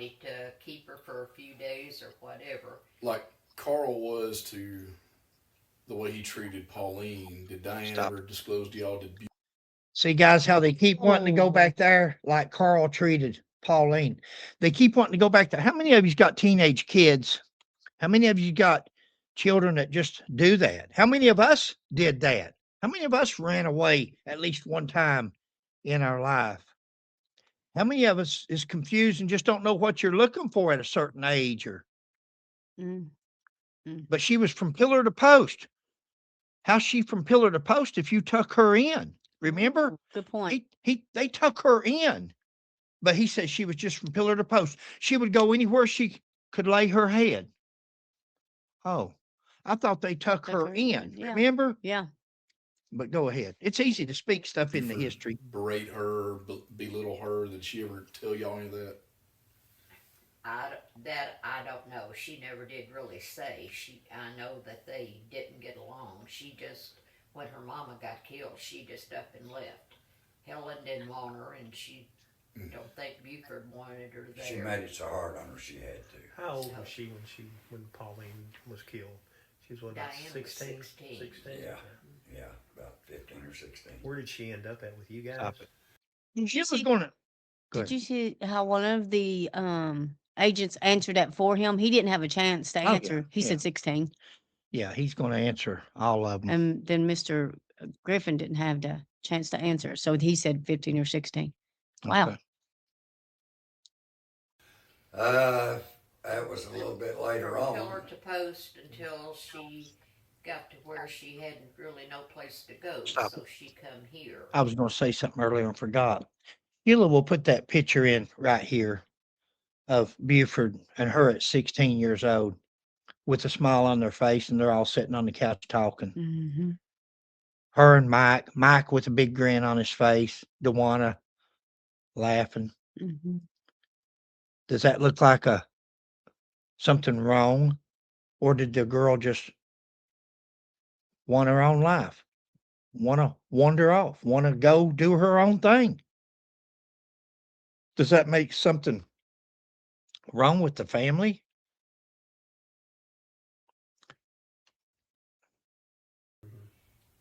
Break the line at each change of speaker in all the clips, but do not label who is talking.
wanted to keep her for a few days or whatever.
Like Carl was to the way he treated Pauline. Did Diane
Stop.
ever disclose to y'all? Did
See, guys, how they keep wanting to go back there like Carl treated Pauline. They keep wanting to go back there. How many of you's got teenage kids? How many of you got children that just do that? How many of us did that? How many of us ran away at least one time in our life? How many of us is confused and just don't know what you're looking for at a certain age?
Mm, mm.
But she was from pillar to post. How's she from pillar to post if you tuck her in? Remember?
Oh, good point.
They tuck her in. But he said she was just from pillar to post. She would go anywhere she could lay her head. Oh, I thought they tuck her in.
Yeah.
Remember?
Yeah.
But go ahead. It's easy to speak stuff into
Buford
history.
berate her, belittle her? Did she ever tell y'all any of that?
I don't know. She never did really say. I know that they didn't get along. She just, when her mama got killed, she just up and left. Helen didn't want her, and she don't think Buford wanted her there.
She made it so hard on her she had to.
How old was she when Pauline was killed? She was what, about
Diane was
16?
16.
16?
Yeah. Yeah, about 15 or 16.
Where did she end up at with you guys?
Stop it.
Did
She
you
was
see,
going to.
did you see how one of the agents answered that for him? He didn't have a chance to
Oh, yeah,
answer. He
yeah.
said 16.
Yeah, he's going to answer all of them.
And then Mr. Griffon didn't have the chance to answer. So he said 15 or 16. Wow.
Okay.
That was a little bit later
Pillar
on.
to post until she got to where she hadn't really no place to go,
Stop
so she come here.
I was going to say something earlier and forgot. Eula will put that picture in right here of Buford and her at 16 years old with a smile on their face, and they're all sitting on the couch talking.
Mm-hmm.
Her and Mike with a big grin on his face, Dewana laughing.
Mm-hmm.
Does that look like something wrong, or did the girl just want her own life, want to wander off, want to go do her own thing? Does that make something wrong with the family?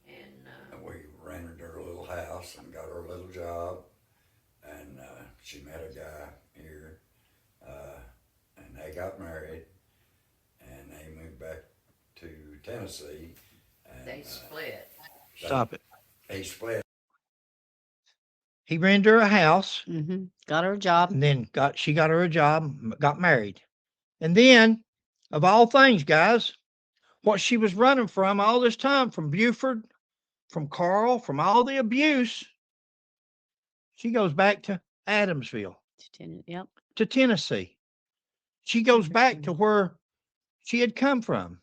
And
We rented her a little house and got her a little job. And she met a guy here. And they got married. And they moved back to Tennessee. And
they split.
Stop it.
They split.
He rented her a house,
Mm-hmm. Got her a job.
and then she got her a job, got married. And then, of all things, guys, what she was running from all this time, from Buford, from Carl, from all the abuse, she goes back to Adamsville,
Yep.
to Tennessee. She goes back to where she had come from.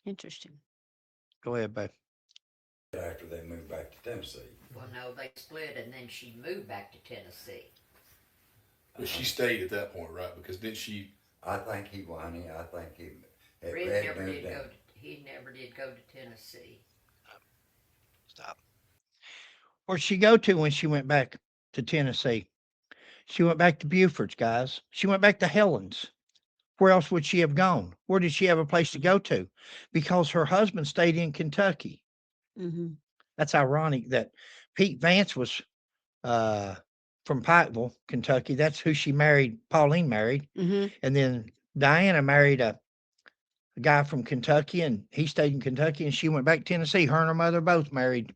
Interesting.
Go ahead, babe.
After they moved back to Tennessee.
Well, no, they split, and then she moved back to Tennessee.
But she stayed at that point, right? Because didn't she?
I think he won it. I think he
Red
Red
never
moved
did
in.
go. He never did go to Tennessee.
Stop. Where'd she go to when she went back to Tennessee? She went back to Buford's, guys. She went back to Helen's. Where else would she have gone? Where did she have a place to go to? Because her husband stayed in Kentucky.
Mm-hmm.
That's ironic that Pete Vance was from Pikeville, Kentucky. That's who she married, Pauline married.
Mm-hmm.
And then Diana married a guy from Kentucky, and he stayed in Kentucky, and she went back to Tennessee. Her and her mother both married.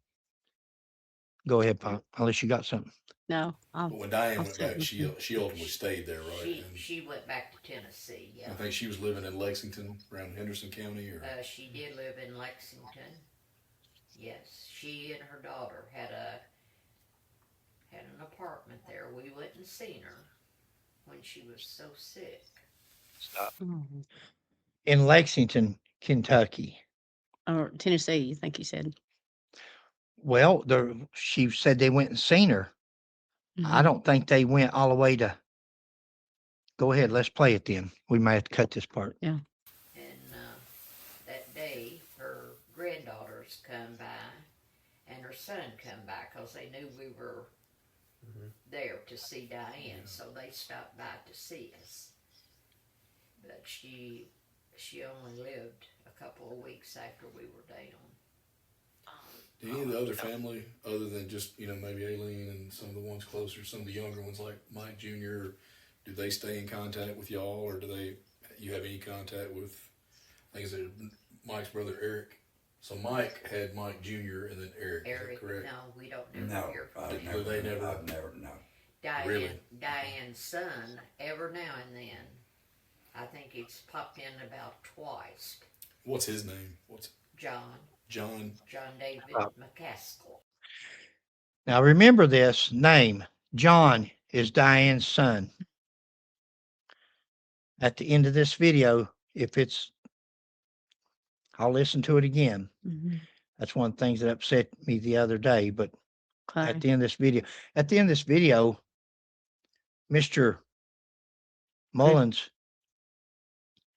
Go ahead, Pop, unless you got something.
No.
But when Diane
I'll
went
sit
back,
with you.
she ultimately stayed there, right?
She went back to Tennessee. Yeah.
I think she was living in Lexington, around Henderson County, or
She did live in Lexington. Yes, she and her daughter had an apartment there. We went and seen her when she was so sick.
Stop.
Mhm.
In Lexington, Kentucky.
Or Tennessee, you think you said.
Well, she said they went and seen her. I
Mhm.
don't think they went all the way to. Go ahead, let's play it then. We might have to cut this part.
Yeah.
And that day, her granddaughters come by, and her son come by because they knew we were there to see Diane, so they stopped by to see us. But she only lived a couple of weeks after we were down.
Do any of the other family, other than just, maybe Aileen and some of the ones closer, some of the younger ones like Mike Jr., do they stay in contact with y'all, or you have any contact with, I think it's Mike's brother Eric? So Mike had Mike Jr. and then Eric, is that
Eric,
correct?
no, we don't never
No,
hear from
I've
him.
never,
They never-
I've never, no.
Really?
Diane's son, every now and then, I think he's popped in about twice.
What's his name?
John
John?
David
Oh.
McCaskill.
Now remember this name. John is Diane's son. At the end of this video, I'll listen to it again.
Mhm.
That's one of the things that upset me the other day, but
Okay.
at the end of this video, Mr. Mullins,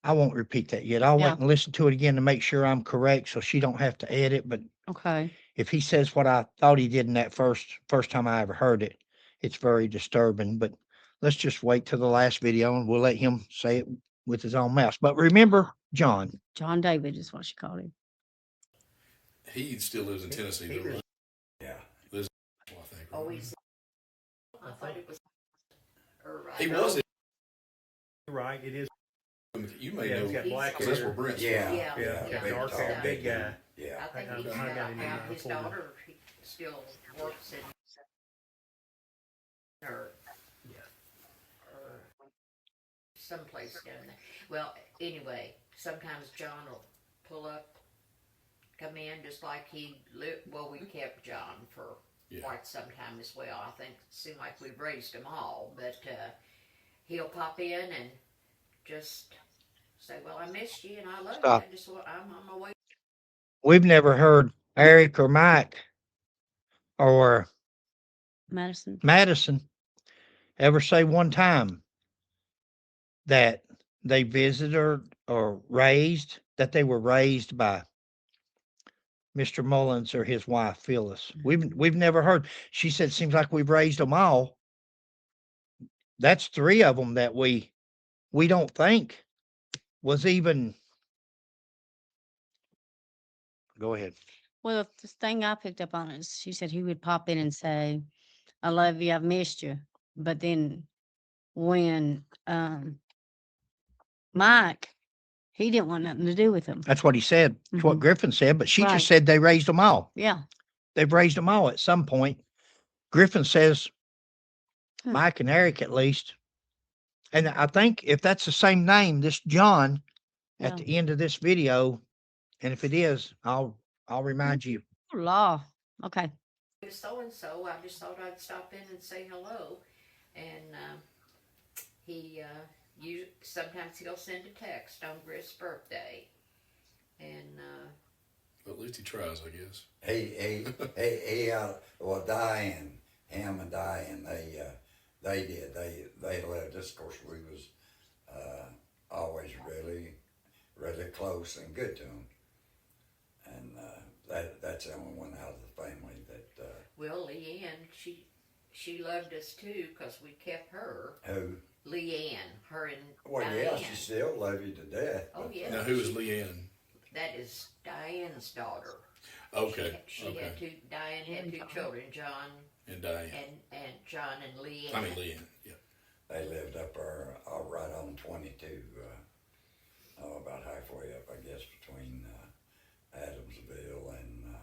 I won't repeat that yet. I'll
Yeah.
wait and listen to it again to make sure I'm correct so she don't have to edit. But
Okay.
if he says what I thought he did in that first time I ever heard it, it's very disturbing. But let's just wait till the last video and we'll let him say it with his own mouth. But remember, John.
John David is what she called him.
He still lives in Tennessee,
He
though,
was-
right?
Yeah.
I think.
Oh,
right?
he's. I thought it was.
He was.
Right, it is.
You may
Yeah,
know.
he's got black
Because that's
hair.
where Brent's
Yeah.
from.
Yeah,
Yeah,
yeah.
dark hair, big guy.
Yeah.
I think
I
he's
got
got,
him in my
his
folder.
daughter still works in or someplace down there. Well, anyway, sometimes John will pull up, come in just like he lived. Well, we kept John for
Yeah.
quite some time as well. I think it seemed like we've raised them all, but he'll pop in and just say, "Well, I missed you and I love
Stop.
you. I'm on my way."
We've never heard Eric or Mike or
Madison.
Madison ever say one time that they visited or that they were raised by Mr. Mullins or his wife Phyllis. We've never heard. She said, "Seems like we've raised them all." That's three of them that we don't think was even. Go ahead.
Well, the thing I picked up on is she said he would pop in and say, "I love you, I've missed you." But then when Mike, he didn't want nothing to do with him.
That's what he said. That's what
Mhm.
Griffon said. But she
Right.
just said they raised them all.
Yeah.
They've raised them all at some point. Griffon says
Hmm.
Mike and Eric at least. And I think if that's the same name, this John, at
Yeah.
the end of this video, and if it is, I'll remind you.
Oh, law. Okay.
So and so, I just thought I'd stop in and say hello. And sometimes he'll send a text on Griff's birthday. And
At least he tries, I guess.
Well, Diane, him and Diane, they did. They loved us. Of course, we was always really, really close and good to them. And that's the only one out of the family that.
well, Leanne, she loved us too because we kept her.
Who?
Leanne, her and
Well,
Diane.
yeah, she still love you to death.
Oh,
but,
yeah.
Now, who is Leanne?
That is Diane's daughter.
Okay.
She
Okay.
had two. Diane had two children, John
And Diane.
and John and Leanne.
I mean, Leanne. Yeah.
They lived up there, right on 22, about halfway up, I guess, between Adamsville and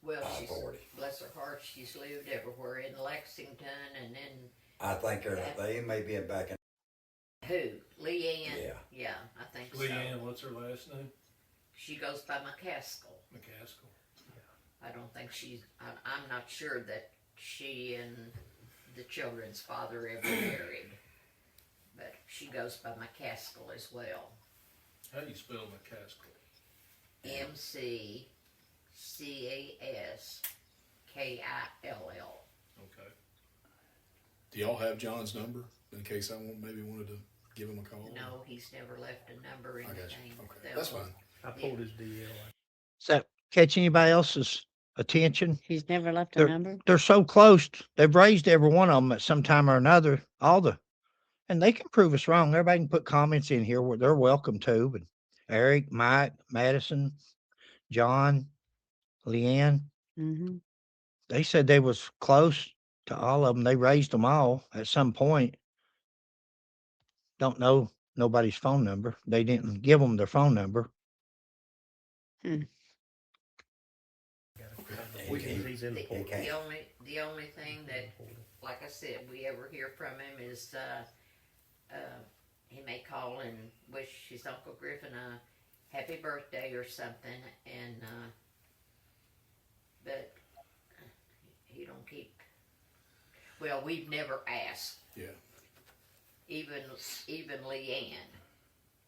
Well, she's
I-40.
bless her heart. She's lived everywhere in Lexington and in
I think they may be back in.
who? Leanne.
Yeah.
Yeah, I think
Leanne,
so.
what's her last name?
She goes by McCaskill.
McCaskill.
I don't think I'm not sure that she and the children's father ever married, but she goes by McCaskill as well.
How do you spell McCaskill?
McCaskill.
Okay.
Do y'all have John's number in case I maybe wanted to give him a call?
No, he's never left a number or
I got
anything.
you. Okay. That's fine.
I pulled his DL.
Does that catch anybody else's attention.
He's never left a
They're,
number.
they're so close. They've raised every one of them at some time or another. And they can prove us wrong. Everybody can put comments in here where they're welcome to. But Eric, Mike, Madison, John, Leanne,
Mm-hmm.
they said they was close to all of them. They raised them all at some point. Don't know nobody's phone number. They didn't give them their phone number.
We can, he's in the
He
port.
can't.
The only thing that, like I said, we ever hear from him is, he may call and wish his Uncle Griffon a happy birthday or something, and, but he don't keep, well, we've never asked.
Yeah.
Even Leanne.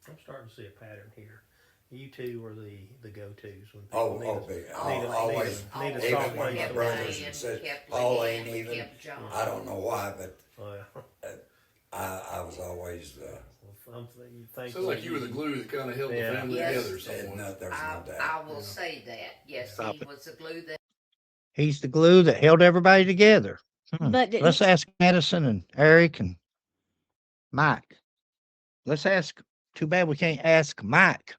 I'm starting to see a pattern here. You two are the go-tos when
Oh,
people need a,
always.
need a
Even
soft
when
place
my
to
brothers
lay.
and sisters,
kept
Pauline
Leanne,
even,
kept John.
I don't know why, but
Oh, yeah.
I was always the,
I'm thankful.
Sounds like you were the glue that kind of held
Yeah.
the family
Yes.
together
there's
somewhat.
no
I
doubt.
will say that. Yes,
Stop
he
it.
was the glue that.
He's the glue that held everybody together.
But didn't
Let's
he-
ask Madison and Eric and Mike. Let's ask. Too bad we can't ask Mike,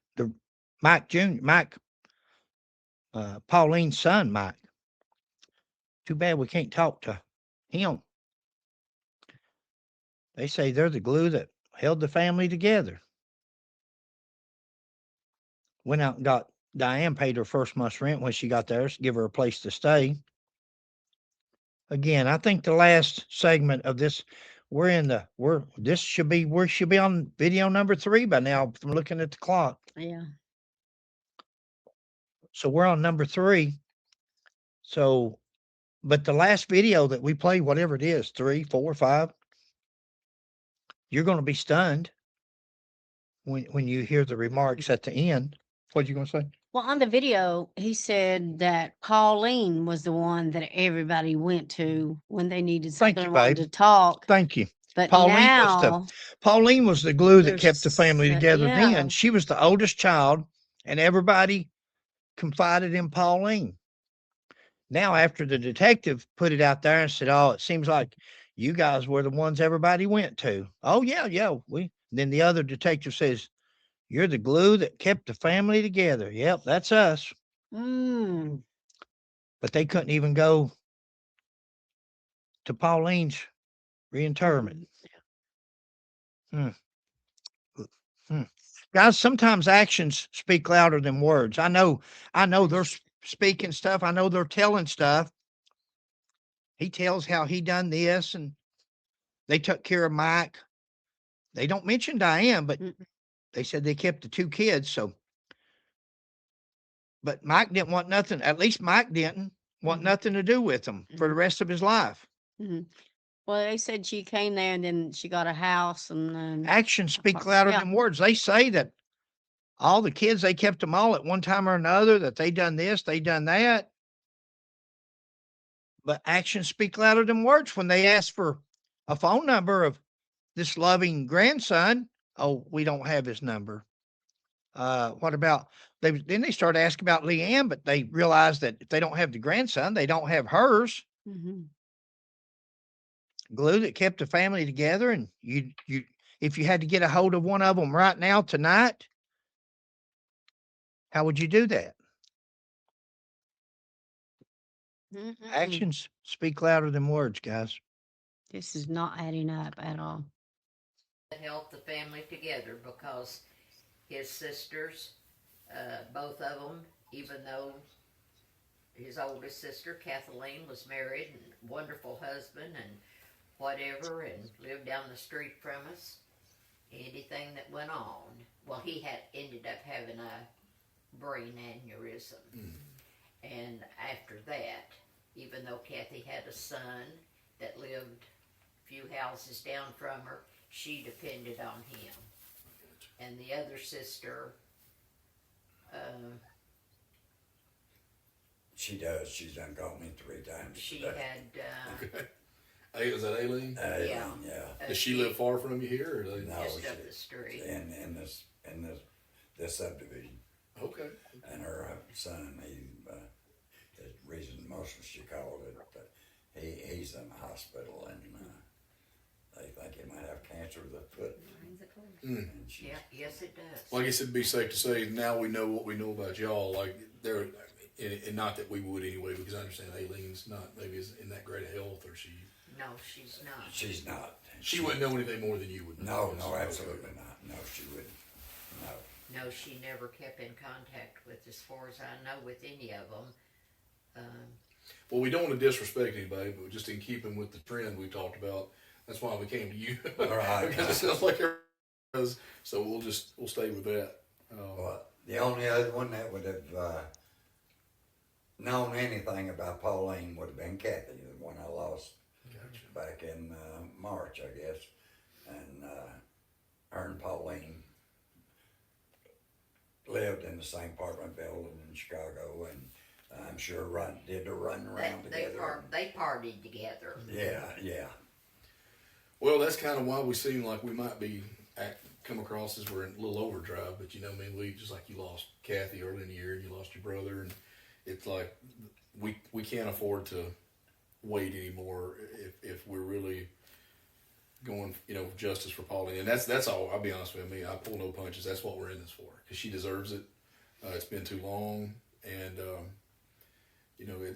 Pauline's son, Mike. Too bad we can't talk to him. They say they're the glue that held the family together. Went out and got Diane paid her first month's rent when she got there to give her a place to stay. Again, I think the last segment of this, we should be on video number 3 by now from looking at the clock.
Yeah.
So we're on number 3. So, but the last video that we played, whatever it is, 3, 4, 5, you're going to be stunned when you hear the remarks at the end. What you going to say?
Well, on the video, he said that Pauline was the one that everybody went to when they needed
Thank
something
you,
or wanted
babe.
to talk.
Thank you.
But
Pauline was the glue that kept the
there's
family together
yeah.
then. She was the oldest child, and everybody confided in Pauline. Now, after the detective put it out there and said, "Oh, it seems like you guys were the ones everybody went to." Oh, yeah. Then the other detective says, "You're the glue that kept the family together." Yep, that's us.
Mm.
But they couldn't even go to Pauline's reinterment. Guys, sometimes actions speak louder than words. I know they're speaking stuff. I know they're telling stuff. He tells how he done this and they took care of Mike. They don't mention Diane, but they said they kept the 2 kids. So, but Mike didn't want nothing. At least Mike didn't want nothing to do with them for the rest of his life.
Mm-hmm. Well, they said she came there and then she got a house and then
Actions speak louder
Yeah.
than words. They say that all the kids, they kept them all at one time or another, that they done this, they done that. But actions speak louder than words. When they ask for a phone number of this loving grandson, oh, we don't have his number. What about then they started asking about Leanne, but they realized that if they don't have the grandson, they don't have hers.
Mm-hmm.
Glue that kept the family together. And you if you had to get a hold of one of them right now tonight, how would you do that? Actions speak louder than words, guys.
This is not adding up at all.
That held the family together because his sisters, both of them, even though his oldest sister, Kathleen, was married and wonderful husband and whatever and lived down the street from us, anything that went on, well, he had ended up having a brain aneurysm. And after that, even though Kathy had a son that lived a few houses down from her, she depended on him. And the other sister,
She does. She's done called me 3 times.
she
today.
had,
Hey, is that Aileen?
yeah.
Yeah.
Does she live far from you here, or do they?
No,
just
she-
up the street.
in this subdivision,
Okay.
and her son, the reason most of she called it, he's in the hospital and they think he might have cancer of the foot. And she,
Yeah, yes, it does.
Well, I guess it'd be safe to say now we know what we know about y'all. Like there, and not that we would anyway, because I understand Aileen's not maybe in that great of health, or she
No, she's not.
she's not.
she wouldn't know anything more than you would know.
No, absolutely not. No, she wouldn't. No.
No, she never kept in contact with, as far as I know, with any of them.
Well, we don't want to disrespect anybody, but just in keeping with the trend we talked about, that's why we came to you.
All right.
Because it sounds like everybody does. So we'll stay with that.
Well, the only other one that would have known anything about Pauline would have been Kathy, the one I lost back in March, I guess. And her and Pauline lived in the same apartment building in Chicago, and I'm sure did the run around together.
They partied together.
Yeah.
Well, that's kind of why we seem like we might be come across as we're in a little overdrive, but I mean, we just like you lost Kathy early in the year, and you lost your brother, and it's like we can't afford to wait anymore if we're really going, justice for Pauline. And that's all. I'll be honest with you. I pull no punches. That's what we're in this for, because she deserves it. It's been too long, and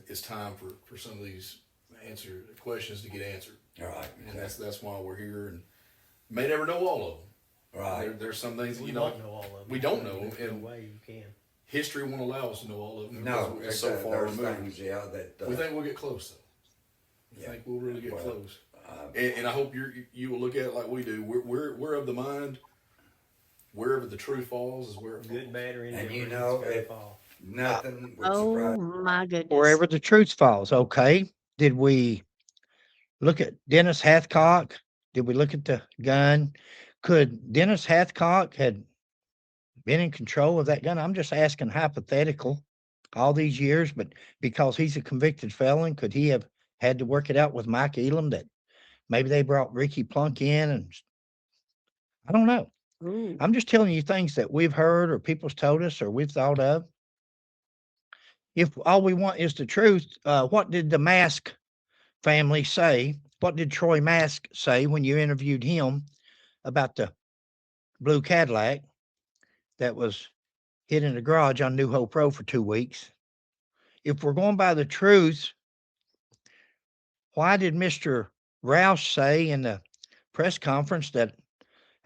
it's time for some of these questions to get answered.
All right.
And that's why we're here, and may never know all of them.
Right.
There's some things that
We don't know all of them.
we don't know,
There's no
and
way you can.
history won't allow us to know all of them.
No,
because it's so far
there's
removed.
things, that
We think we'll get close, though.
Yeah.
I think we'll really get
Well,
close, and I hope you will look at it like we do. We're of the mind. Wherever the truth falls is where it falls.
Good, bad, or indifferent.
you know,
it's gotta
it-
fall.
nothing would
Oh
surprise.
my goodness.
Wherever the truth falls. Okay. Did we look at Dennis Hathcock? Did we look at the gun? Could Dennis Hathcock had been in control of that gun? I'm just asking hypothetical all these years, but because he's a convicted felon, could he have had to work it out with Mike Elam that maybe they brought Ricky Plunk in? And I don't know.
Ooh.
I'm just telling you things that we've heard or people's told us or we've thought of. If all we want is the truth, what did the Mask family say? What did Troy Mask say when you interviewed him about the blue Cadillac that was hid in the garage on New Hope Road for 2 weeks? If we're going by the truth, why did Mr. Rouse say in the press conference that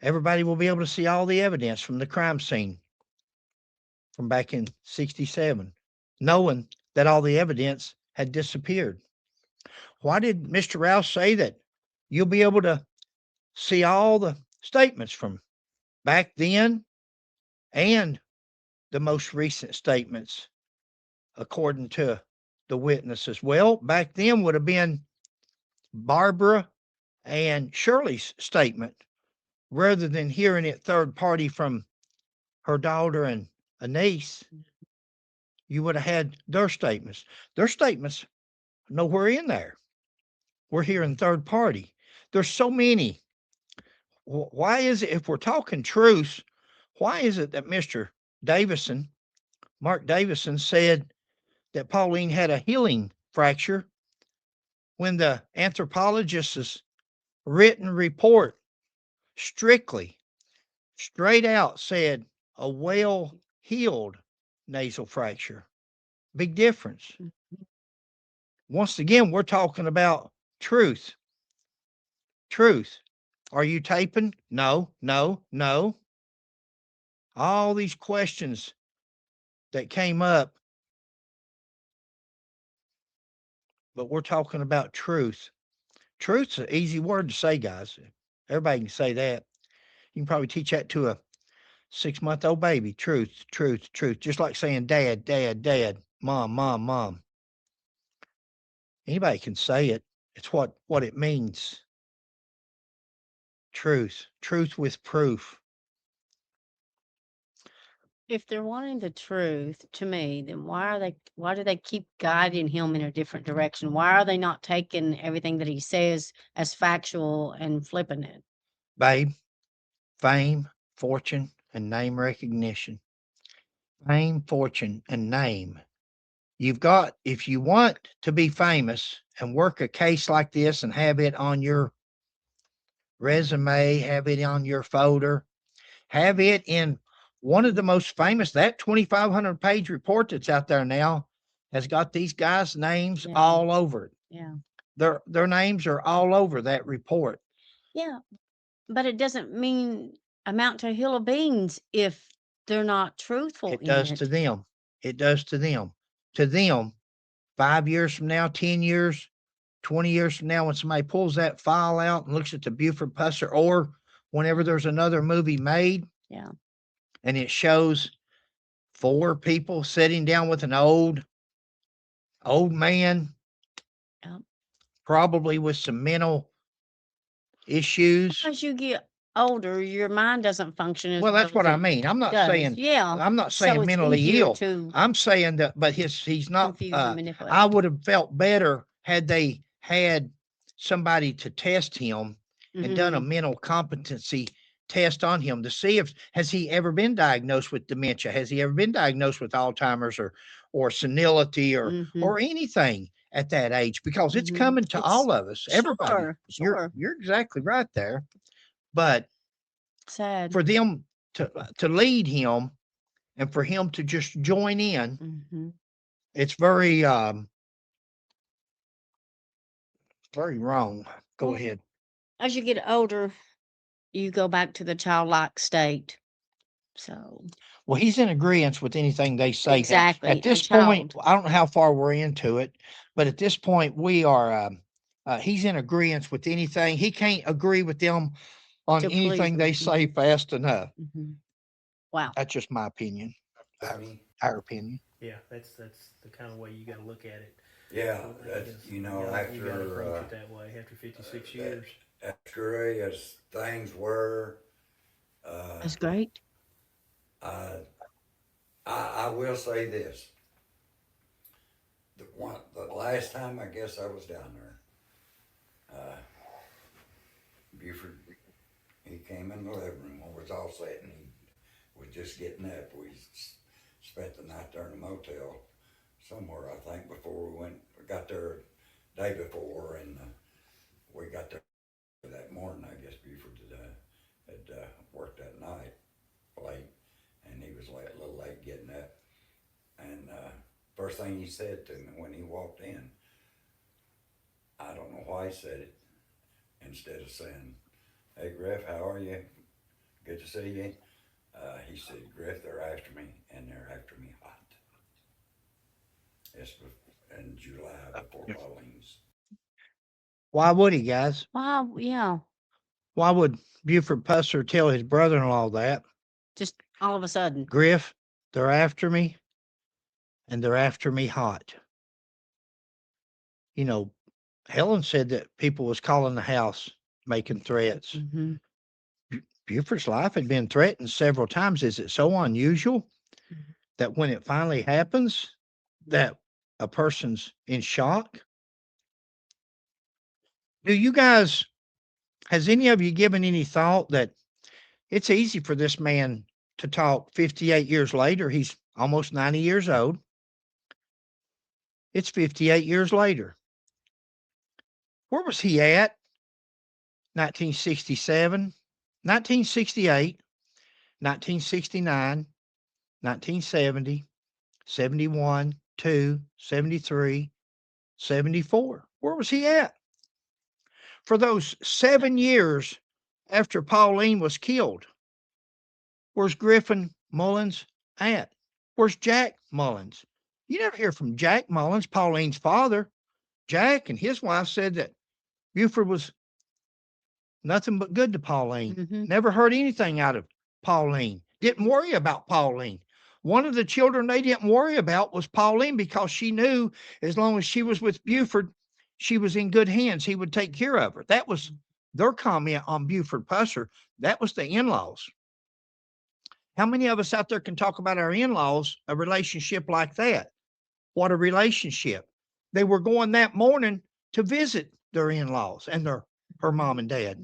everybody will be able to see all the evidence from the crime scene from back in 67, knowing that all the evidence had disappeared? Why did Mr. Rouse say that you'll be able to see all the statements from back then and the most recent statements according to the witnesses? Well, back then would have been Barbara and Shirley's statement rather than hearing it third party from her daughter and a niece. You would have had their statements. Their statements nowhere in there. We're hearing third party. There's so many. Why is it, if we're talking truth, why is it that Mr. Davison, Mark Davison, said that Pauline had a healing fracture when the anthropologist's written report strictly, straight out said a well-healed nasal fracture? Big difference. Once again, we're talking about truth. Truth. Are you taping? No. All these questions that came up, but we're talking about truth. Truth's an easy word to say, guys. Everybody can say that. You can probably teach that to a 6-month-old baby. Truth. Just like saying dad, mom. Anybody can say it. It's what it means. Truth with proof.
If they're wanting the truth to me, then why do they keep guiding him in a different direction? Why are they not taking everything that he says as factual and flipping it?
Babe, fame, fortune, and name recognition. Fame, fortune, and name if you want to be famous and work a case like this and have it on your resume, have it on your folder, have it in one of the most famous, that 2,500 page report that's out there now has got these guys' names
Yeah.
all over it.
Yeah.
Their names are all over that report.
Yeah. But it doesn't amount to a hill of beans if they're not truthful
It
in
does
it.
to them. It does to them. To them, 5 years from now, 10 years, 20 years from now, when somebody pulls that file out and looks at the Buford Pusser, or whenever there's another movie made,
Yeah.
and it shows 4 people sitting down with an old man,
Yep.
probably with some mental issues.
As you get older, your mind doesn't function as
Well, that's
well
what
as
I
it
mean. I'm not
does.
saying
Yeah.
I'm not
So
saying
it's
mentally
easier
ill.
to
I'm saying that, but he's not.
confuse and manipulate.
I would have felt better had they had somebody to test him and done a
Mhm.
mental competency test on him to see if has he ever been diagnosed with dementia, has he ever been diagnosed with Alzheimer's or senility
Mhm.
or anything at that age, because it's
Mhm.
coming to
It's
all of us, everybody.
sure.
You're exactly right there, but
Sad.
for them to lead him and for him to just join in,
Mhm.
it's very very wrong. Go
Well,
ahead.
as you get older, you go back to the childlike state. So
Well, he's in agreement with anything they say.
exactly,
At
a
this point,
child
I don't know how far we're into it, but at this point, we are. He's in agreement with anything. He can't agree with them on
to please
anything they
them.
say fast enough.
Mhm. Wow.
That's just my opinion. Our opinion.
Yeah, that's the kind of way you got to look at it.
Yeah,
I
that's,
guess
you know,
you gotta approach
after,
it that way. After 56
that-
years,
as great as things were,
That's great.
I, I will say this. The last time I guess I was down there, Buford, he came in the living room when it was all set and he was just getting up. We spent the night there in a motel somewhere, I think, before we got there day before, and we got there that morning. I guess Buford had worked that night late, and he was a little late getting up. And first thing he said to me when he walked in, I don't know why he said it, instead of saying, "Hey Griff, how are you? Good to see you." He said, "Griff, they're after me, and they're after me hot." It's in July before Pauline's.
Why would he, guys?
Wow. Yeah.
Why would Buford Pusser tell his brother-in-law that?
Just all of a sudden.
Griff, they're after me, and they're after me hot. You know, Helen said that people was calling the house, making threats.
Hmm.
Buford's life had been threatened several times. Is it so unusual that when it finally happens, that a person's in shock? Do you guys, has any of you given any thought that it's easy for this man to talk 58 years later? He's almost 90 years old. It's 58 years later. Where was he at? 1967, 1968, 1969, 1970, 71, 2, 73, 74. Where was he at? For those 7 years after Pauline was killed, where's Griffon Mullins at? Where's Jack Mullins? You never hear from Jack Mullins, Pauline's father. Jack and his wife said that Buford was nothing but good to Pauline.
Hmm.
Never heard anything out of Pauline. Didn't worry about Pauline. One of the children they didn't worry about was Pauline, because she knew as long as she was with Buford, she was in good hands. He would take care of her. That was their comment on Buford Pusser. That was the in-laws. How many of us out there can talk about our in-laws, a relationship like that? What a relationship. They were going that morning to visit their in-laws and her mom and dad.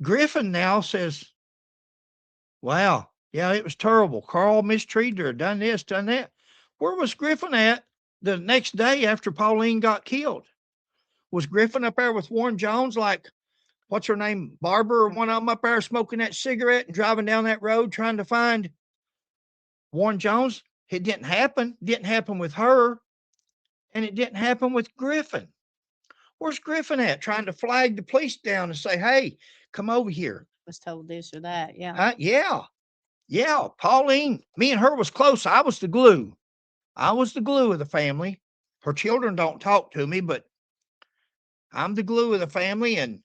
Griffon now says, wow, yeah, it was terrible. Carl mistreated her, done this, done that. Where was Griffon at the next day after Pauline got killed? Was Griffon up there with Warren Jones, like, what's her name, Barbara, or one of them up there smoking that cigarette and driving down that road trying to find Warren Jones? It didn't happen. It didn't happen with her, and it didn't happen with Griffon. Where's Griffon at? Trying to flag the police down and say, hey, come over here.
Was told this or that. Yeah.
Yeah. Pauline, me and her was close. I was the glue. I was the glue of the family. Her children don't talk to me, but I'm the glue of the family. And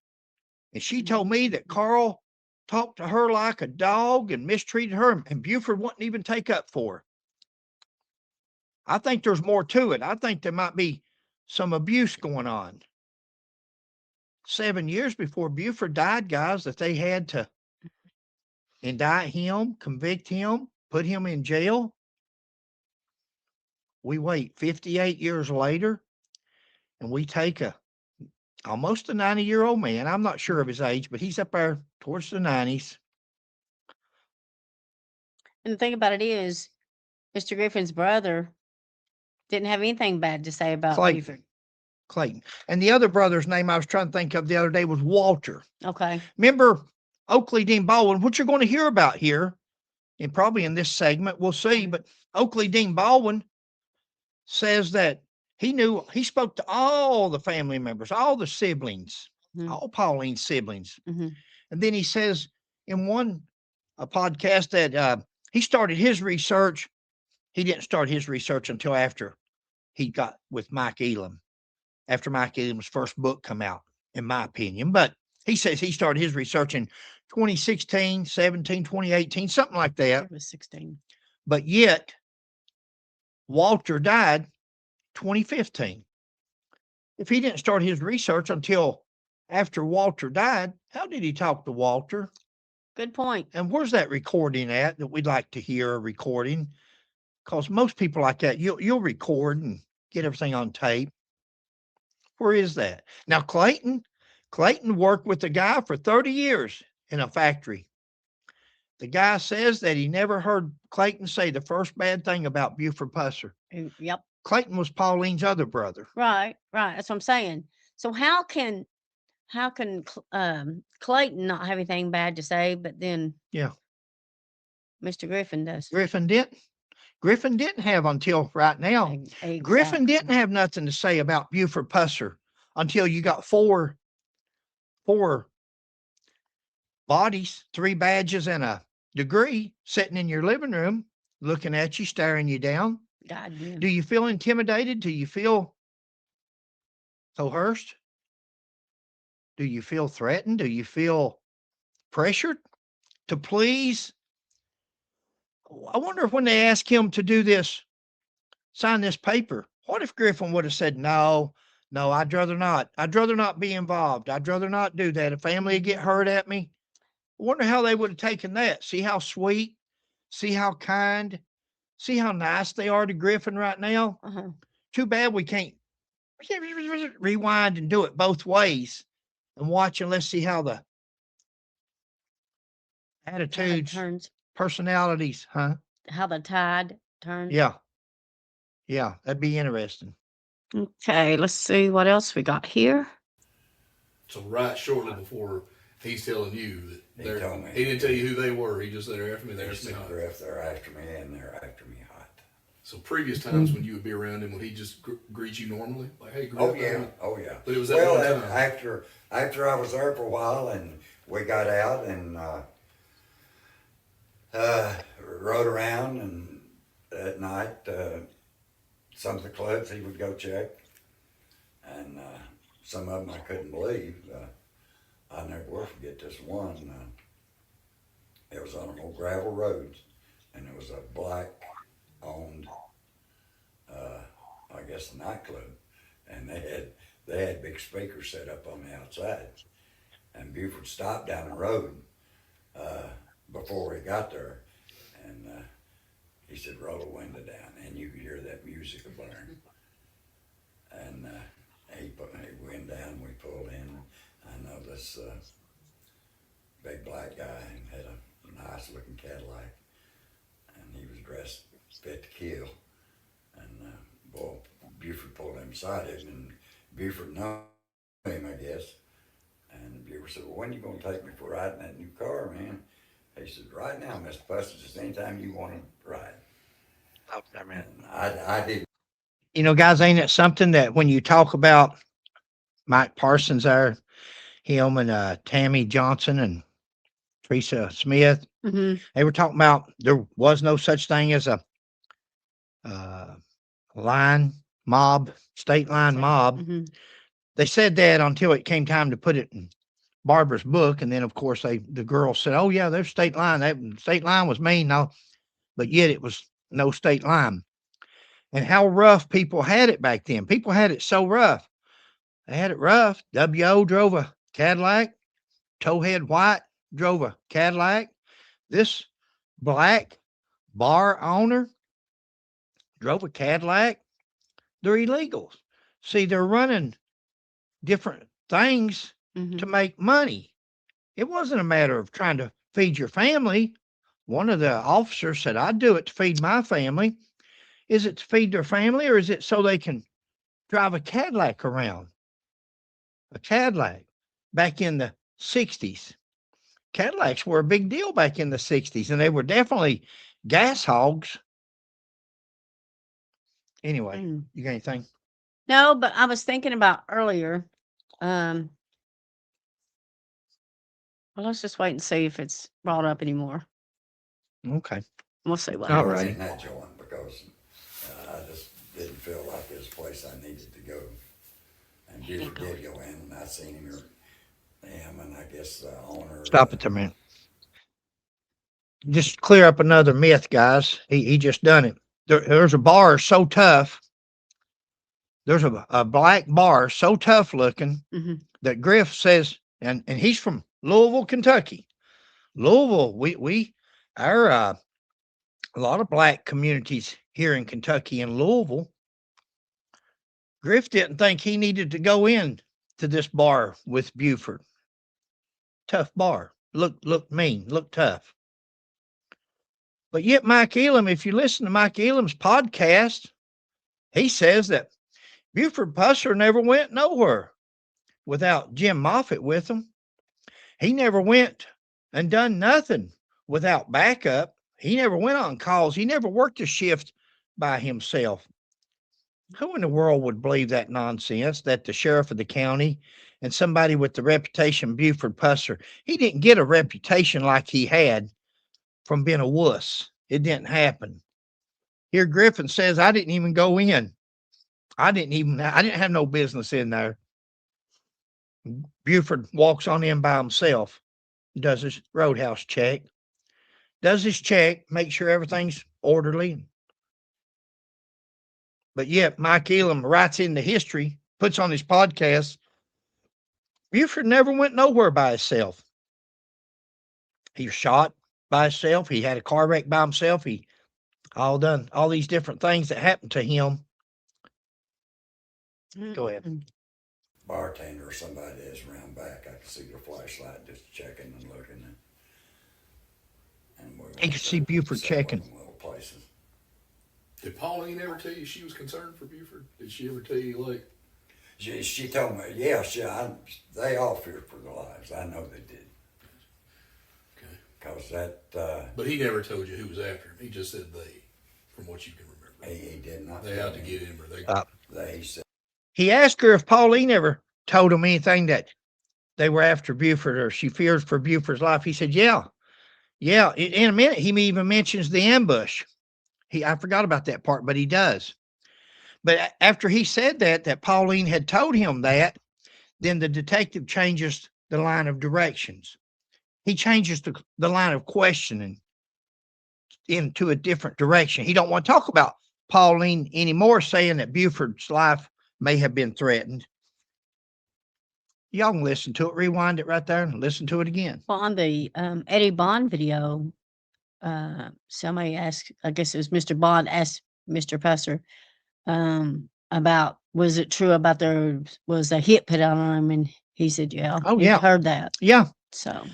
she told me that Carl talked to her like a dog and mistreated her, and Buford wouldn't even take up for her. I think there's more to it. I think there might be some abuse going on. 7 years before Buford died, guys, that they had to indict him, convict him, put him in jail. We wait 58 years later, and we take almost a 90-year-old man. I'm not sure of his age, but he's up there towards the 90s.
And the thing about it is, Mr. Griffin's brother didn't have anything bad to say about Buford.
Clayton. And the other brother's name I was trying to think of the other day was Walter.
Okay.
Remember Oakley Dean Baldwin, what you're going to hear about here, and probably in this segment, we'll see, but Oakley Dean Baldwin says that he spoke to all the family members, all the siblings, all Pauline's siblings. And then he says in a podcast that he started his research. He didn't start his research until after he got with Mike Elam, after Mike Elam's first book come out, in my opinion. But he says he started his research in 2016, 17, 2018, something like that.
It was 16.
But yet, Walter died 2015. If he didn't start his research until after Walter died, how did he talk to Walter?
Good point.
And where's that recording at that we'd like to hear a recording? Because most people like that, you'll record and get everything on tape. Where is that? Now, Clayton worked with the guy for 30 years in a factory. The guy says that he never heard Clayton say the first bad thing about Buford Pusser.
Yep.
Clayton was Pauline's other brother.
Right. That's what I'm saying. So how can Clayton not have anything bad to say, but then Mr. Griffin does?
Griffon didn't have until right now.
Exactly.
Griffon didn't have nothing to say about Buford Pusser until you got four bodies, 3 badges, and a degree sitting in your living room, looking at you, staring you down.
God, yeah.
Do you feel intimidated? Do you feel coerced? Do you feel threatened? Do you feel pressured to please? I wonder if when they ask him to do this, sign this paper, what if Griffon would have said, no, I'd rather not. I'd rather not be involved. I'd rather not do that. A family would get hurt at me. I wonder how they would have taken that. See how sweet, see how kind, see how nice they are to Griffon right now. Too bad we can't rewind and do it both ways and watch, and let's see how the attitudes,
turns,
personalities,
how the tide turns.
Yeah, that'd be interesting.
Okay, let's see what else we got here.
So right shortly before he's telling you that
He told me.
he didn't tell you who they were. He just said they're after me. They're
He
after me
said,
hot.
Griff, they're after me, and they're after me hot.
So previous times when you would be around him, would he just greet you normally, like, "Hey, Griff"?
Oh yeah.
But it was that
well,
one time.
after I was there for a while, and we got out and rode around, and at night, some of the clubs he would go check, and some of them I couldn't believe. I never will forget this one. It was on an old gravel road, and it was a black-owned, I guess, nightclub, and they had big speakers set up on the outside, and Buford stopped down the road before we got there, and he said, "Roll the window down," and you could hear that music blaring. And he went down, we pulled in. I know this big black guy had a nice looking Cadillac, and he was dressed fit to kill. beside him, and Buford knew him, I guess. And Buford said, "Well, when you gonna take me for a ride in that new car, man?" He said, "Right now, Mr. Buster, just anytime you want to ride."
Okay, man.
And I did.
You know, guys, ain't it something that when you talk about Mike Parsons there, him and Tammy Johnson and Teresa Smith,
Mm-hmm.
they were talking about there was no such thing as a uh, line mob, state line mob.
Mm-hmm.
They said that until it came time to put it in Barbara's book, and then of course the girls said, "Oh yeah, there's state line. That state line was mean, no," but yet it was no state line. And how rough people had it back then. People had it so rough. They had it rough. W.O. drove a Cadillac. Towhead White drove a Cadillac. This black bar owner drove a Cadillac. They're illegals. See, they're running different things
Mm-hmm.
to make money. It wasn't a matter of trying to feed your family. One of the officers said, "I'd do it to feed my family." Is it to feed their family, or is it so they can drive a Cadillac around? A Cadillac back in the 60s. Cadillacs were a big deal back in the 60s, and they were definitely gas hogs. Anyway,
Mm.
you got anything?
No, but I was thinking about earlier. Well, let's just wait and see if it's brought up anymore.
Okay.
We'll see what
All
I
happens.
was
right.
in that joint because I just didn't feel like it was a place I needed to go. And Buford did go in, and I seen him, and I guess the owner.
Stop it there, man. Just clear up another myth, guys. He just done it. There's a bar so tough. There's a black bar so tough looking
Mm-hmm.
that Griff says, and he's from Louisville, Kentucky. Louisville, our a lot of black communities here in Kentucky and Louisville. Griff didn't think he needed to go in to this bar with Buford. Tough bar. Look mean, look tough. But yet Mike Elam, if you listen to Mike Elam's podcast, he says that Buford Pusser never went nowhere without Jim Moffitt with him. He never went and done nothing without backup. He never went on calls. He never worked a shift by himself. Who in the world would believe that nonsense that the sheriff of the county and somebody with the reputation Buford Pusser, he didn't get a reputation like he had from being a wuss. It didn't happen. Here Griffin says, "I didn't even go in. I didn't have no business in there." Buford walks on in by himself, does his roadhouse check, make sure everything's orderly. But yet Mike Elam writes in the history, puts on his podcast, Buford never went nowhere by himself. He was shot by himself. He had a car wreck by himself. He done all these different things that happened to him. Go ahead.
Mm-hmm.
Bartender or somebody that's around back, I could see their flashlight just checking and looking. And
He could see Buford checking.
Little places.
Did Pauline ever tell you she was concerned for Buford? Did she ever tell you, like,
She told me, yeah, they all feared for their lives. I know they did.
okay.
Because that,
But he never told you who was after him. He just said they, from what you can remember.
he did not.
They out to get him, or they.
He said,
He asked her if Pauline ever told him anything that they were after Buford or she feared for Buford's life. He said, yeah. In a minute, he even mentions the ambush. I forgot about that part, but he does. But after he said that Pauline had told him that, then the detective changes the line of directions. He changes the line of questioning into a different direction. He don't want to talk about Pauline anymore, saying that Buford's life may have been threatened. Y'all can listen to it, rewind it right there and listen to it again.
Well, on the Eddie Bond video, somebody asked, I guess it was Mr. Bond asked Mr. Pusser about, was it true about there was a hit put out on him? And he said, yeah.
Oh,
he'd
yeah.
heard that.
Yeah.
So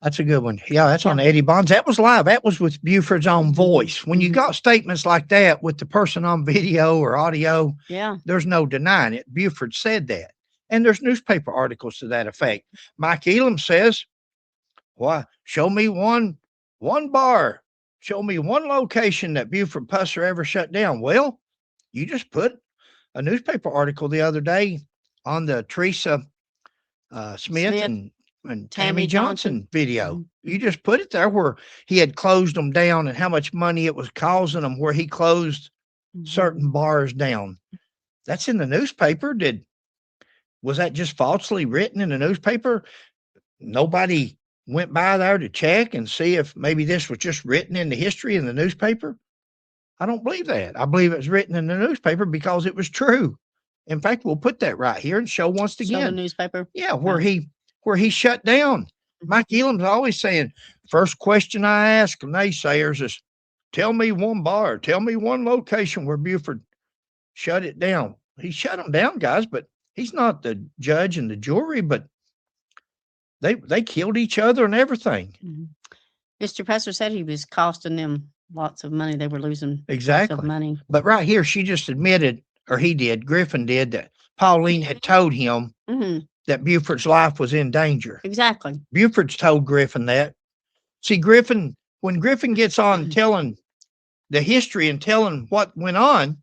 That's a good one. Yeah, that's on
Yeah.
Eddie Bonds. That was live. That was with Buford's own
Mhm.
voice. When you
Mhm.
got statements like that with the person on video or audio,
Yeah.
there's no denying it. Buford said that. And there's newspaper articles to that effect. Mike Elam says, why, show me one bar. Show me one location that Buford Pusser ever shut down. Well, you just put a newspaper article the other day on the Teresa Smith
Smith,
and
Tammy
Tammy
Johnson.
Johnson video.
Mhm.
You just put it there where he had closed them down and how much money it was causing them where he closed certain
Mhm.
bars down. That's in the newspaper. Was that just falsely written in the newspaper? Nobody went by there to check and see if maybe this was just written in the history in the newspaper. I don't believe that. I believe it was written in the newspaper because it was true. In fact, we'll put that right here and show once
Show the
again.
newspaper.
Yeah, where he shut down. Mike Elam's always saying, first question I ask naysayers is, tell me one bar, tell me one location where Buford shut it down. He shut them down, guys, but he's not the judge and the jury, but they killed each other and everything.
Mhm. Mr. Pastor said he was costing them lots of money. They were losing lots of
Exactly.
money.
But right here, she just admitted, or he did, Griffon did, that Pauline had told him
Hmm.
that Buford's life was in danger.
Exactly.
Buford's told Griffon that. See, when Griffon gets on telling the history and telling what went on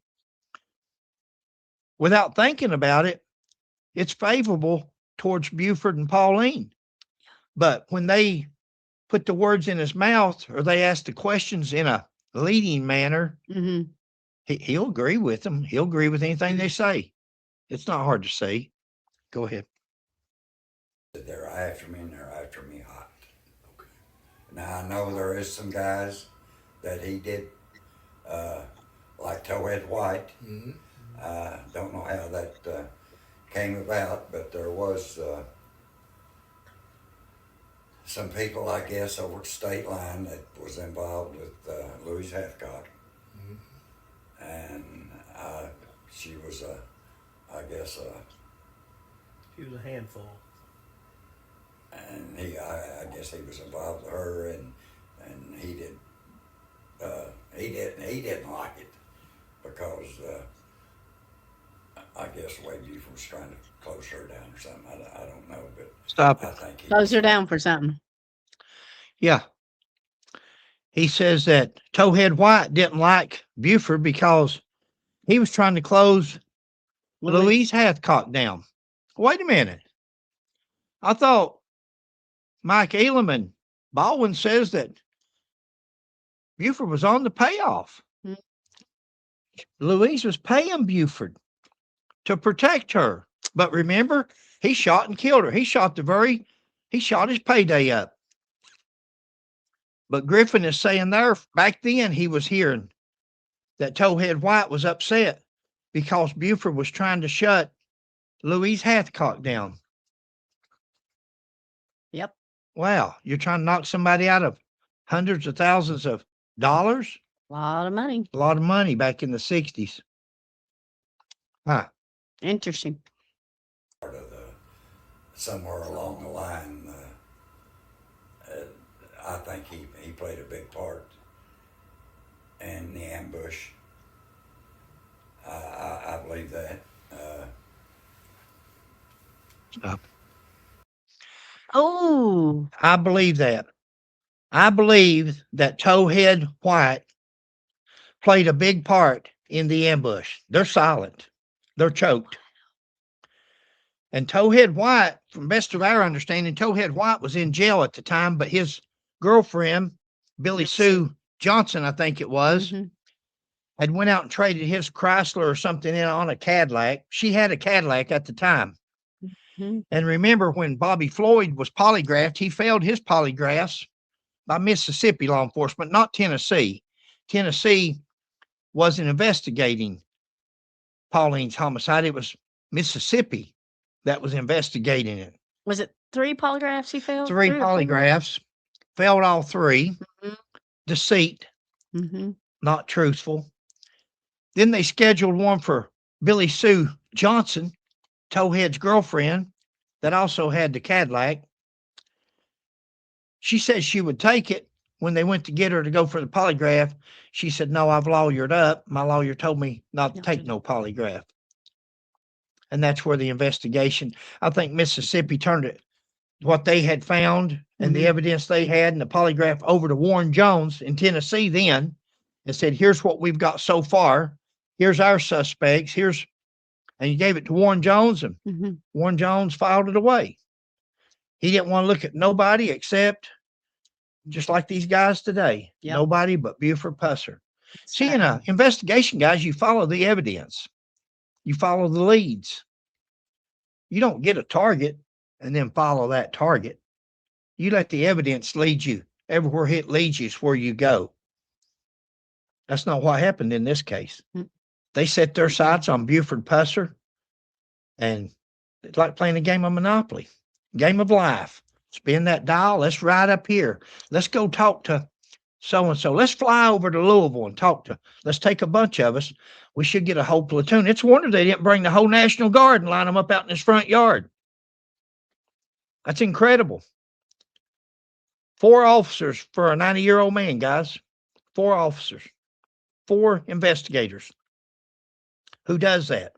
without thinking about it, it's favorable towards Buford and Pauline. But when they put the words in his mouth or they ask the questions in a leading manner,
Hmm.
he'll agree with them. He'll agree with anything they say. It's not hard to see. Go ahead.
They're after me and they're after me hot. Now I know there is some guys that he did, like Towhead White.
Mm-hmm.
Don't know how that came about, but there was some people, I guess, over at State Line that was involved with Louise Hathcock.
Mm-hmm.
And she was I guess
She was a handful.
and I guess he was involved with her, and he didn't like it because I guess the way Buford was trying to close her down or something. I don't know, but
Stop
I
it.
think he
Close
was,
her down for something.
Yeah. He says that Towhead White didn't like Buford because he was trying to close Louise Hathcock down. Wait a minute. I thought Mike Elam and Baldwin says that Buford was on the payoff.
Hmm.
Louise was paying Buford to protect her. But remember, he shot and killed her. He shot his payday up. But Griffon is saying there, back then he was hearing that Towhead White was upset because Buford was trying to shut Louise Hathcock down.
Yep.
Wow, you're trying to knock somebody out of hundreds of thousands of dollars?
A lot of money.
A lot of money back in the 60s. Huh.
Interesting.
part of somewhere along the line. I think he played a big part in the ambush. I believe that.
Stop.
Oh,
I believe that. I believe that Towhead White played a big part in the ambush. They're silent. They're choked. And Towhead White, from best of our understanding, Towhead White was in jail at the time, but his girlfriend, Billy Sue Johnson, I think it was,
mhm.
had went out and traded his Chrysler or something in on a Cadillac. She had a Cadillac at the time.
Mhm.
And remember when Bobby Floyd was polygraphed, he failed his polygraphs by Mississippi law enforcement, not Tennessee. Tennessee wasn't investigating Pauline's homicide. It was Mississippi that was investigating it.
Was it 3 polygraphs he failed?
3
3 or 4?
polygraphs, failed all 3.
Mhm.
Deceit,
Mhm.
not truthful. Then they scheduled one for Billy Sue Johnson, Towhead's girlfriend, that also had the Cadillac. She said she would take it. When they went to get her to go for the polygraph, she said, no, I've lawyered up. My lawyer told me not to
Not
take
to
no polygraph. And that's where the investigation, I think Mississippi turned it, what they had found and the
Mhm.
evidence they had and the polygraph over to Warren Jones in Tennessee then and said, here's what we've got so far. Here's our suspects. And you gave it to Warren Jones, and
Mhm.
Warren Jones filed it away. He didn't want to look at nobody except just like these guys today.
Yep.
Nobody but Buford Pusser. See, in
Sad.
an investigation, guys, you follow the evidence. You follow the leads. You don't get a target and then follow that target. You let the evidence lead you. Everywhere it leads you is where you go. That's not what happened in this case.
Mm.
They set their sights on Buford Pusser, and it's like playing a game of Monopoly, game of life. Spin that dial. Let's ride up here. Let's go talk to so-and-so. Let's fly over to Louisville and talk to. Let's take a bunch of us. We should get a whole platoon. It's a wonder they didn't bring the whole National Guard and line them up out in his front yard. That's incredible. 4 officers for a 90-year-old man, guys. 4 officers. 4 investigators. Who does that?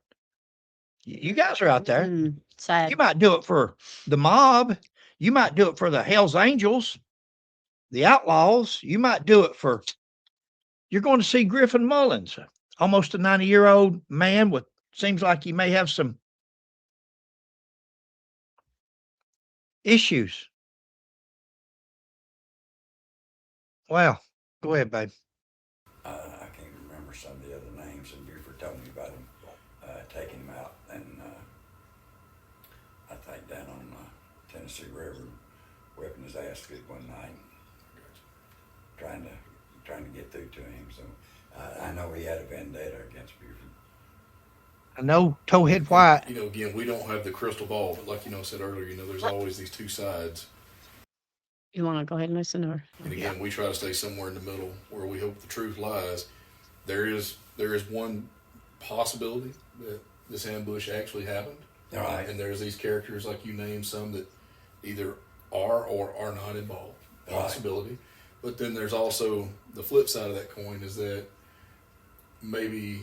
You guys are out there.
Sad.
You might do it for the mob. You might do it for the Hells Angels, the outlaws. You might do it for, you're going to see Griffon Mullins, almost a 90-year-old man with, seems like he may have some issues. Well, go ahead, babe.
I can't remember some of the other names, and Buford told me about him taking him out, and I think down on the Tennessee River, whipping his ass good one night, trying to get through to him. So I know he had a vendetta against Buford.
I know Towhead White.
You know, again, we don't have the crystal ball, but like I said earlier, there's always these two sides.
You want to go ahead and listen, or?
And again, we try to stay somewhere in the middle where we hope the truth lies. There is one possibility that this ambush actually happened.
Right.
And there's these characters, like you named, some that either are or are not involved. Possibility. Right. But then there's also the flip side of that coin is that maybe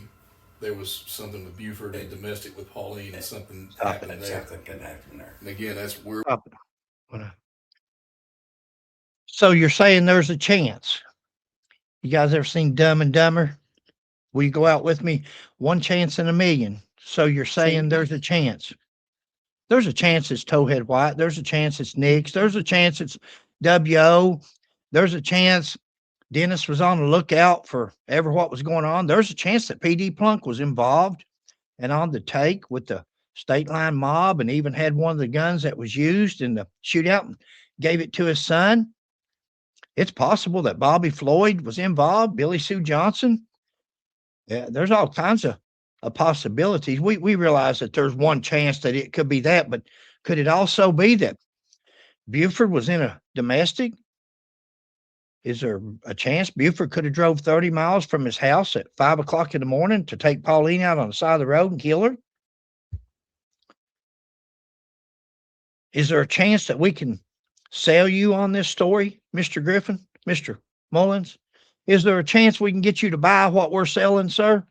there was something with Buford and domestic with Pauline and something happened there.
Something can happen there.
And again, that's where.
So you're saying there's a chance. You guys ever seen Dumb and Dumber? Will you go out with me? 1 chance in a million. So you're saying there's a chance. There's a chance it's Towhead White. There's a chance it's Nix. There's a chance it's W.O. There's a chance Dennis was on the lookout for what was going on. There's a chance that P.D. Plunk was involved and on the take with the state line mob and even had one of the guns that was used in the shootout and gave it to his son. It's possible that Bobby Floyd was involved, Billy Sue Johnson. Yeah, there's all kinds of possibilities. We realize that there's one chance that it could be that, but could it also be that Buford was in a domestic? Is there a chance Buford could have drove 30 miles from his house at 5 o'clock in the morning to take Pauline out on the side of the road and kill her? Is there a chance that we can sell you on this story, Mr. Griffon, Mr. Mullins? Is there a chance we can get you to buy what we're selling, sir?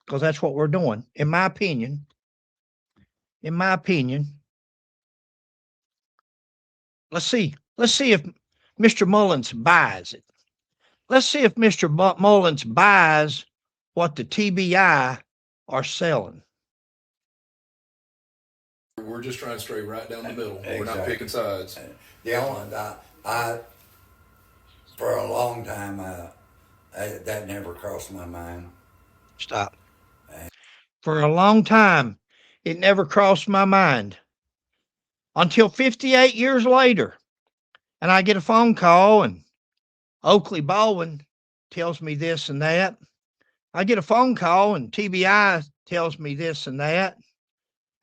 Because that's what we're doing, in my opinion. In my opinion. Let's see if Mr. Mullins buys it. Let's see if Mr. Mullins buys what the TBI are selling.
We're just trying to stray right down the middle.
Exactly.
We're not picking sides.
The only I for a long time that never crossed my mind.
Stop. For a long time, it never crossed my mind. Until 58 years later, and I get a phone call and Oakley Baldwin tells me this and that. I get a phone call and TBI tells me this and that.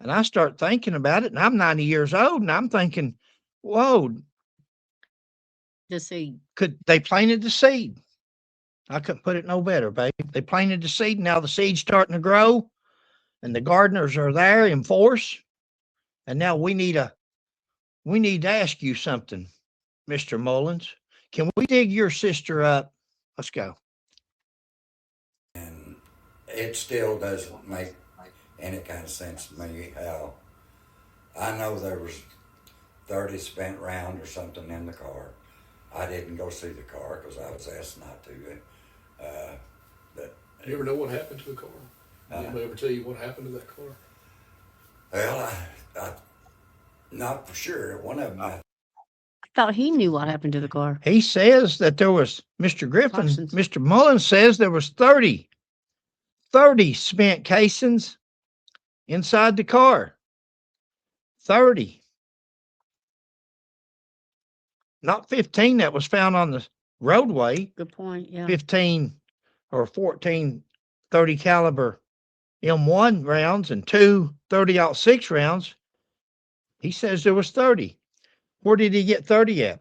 And I start thinking about it, and I'm 90 years old, and I'm thinking, whoa.
The seed.
They planted the seed. I couldn't put it no better, babe. They planted the seed, and now the seed's starting to grow, and the gardeners are there in force. And now we need to ask you something, Mr. Mullins. Can we dig your sister up? Let's go.
And it still doesn't make any kind of sense to me how I know there was 30 spent round or something in the car. I didn't go see the car because I was asked not to. But
You ever know what happened to the car? Did
Uh,
anybody ever tell you what happened to that car?
well, I not for sure. One of them,
I thought he knew what happened to the car.
He says that there was, Mr. Griffon,
Parsons.
Mr. Mullins says there was 30 spent casings inside the car. 30. Not 15 that was found on the roadway.
Good point. Yeah.
15 or 14 30 caliber M1 rounds and 2 30-06 rounds. He says there was 30. Where did he get 30 at?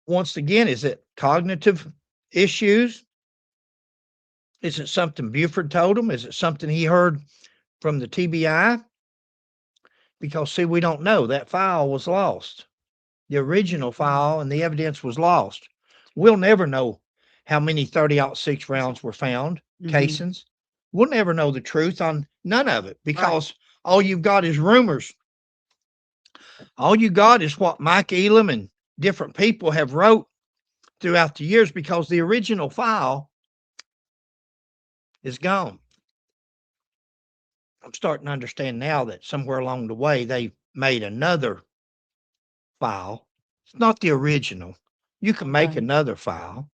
Once again, is it cognitive issues? Is it something Buford told him? Is it something he heard from the TBI? Because, see, we don't know. That file was lost. The original file and the evidence was lost. We'll never know how many 30-06 rounds were found,
Mhm.
casings. We'll never know the truth on none of it because all you've got is rumors. All you got is what Mike Elam and different people have wrote throughout the years because the original file is gone. I'm starting to understand now that somewhere along the way they made another file. It's not the original. You can make
Right.
another file.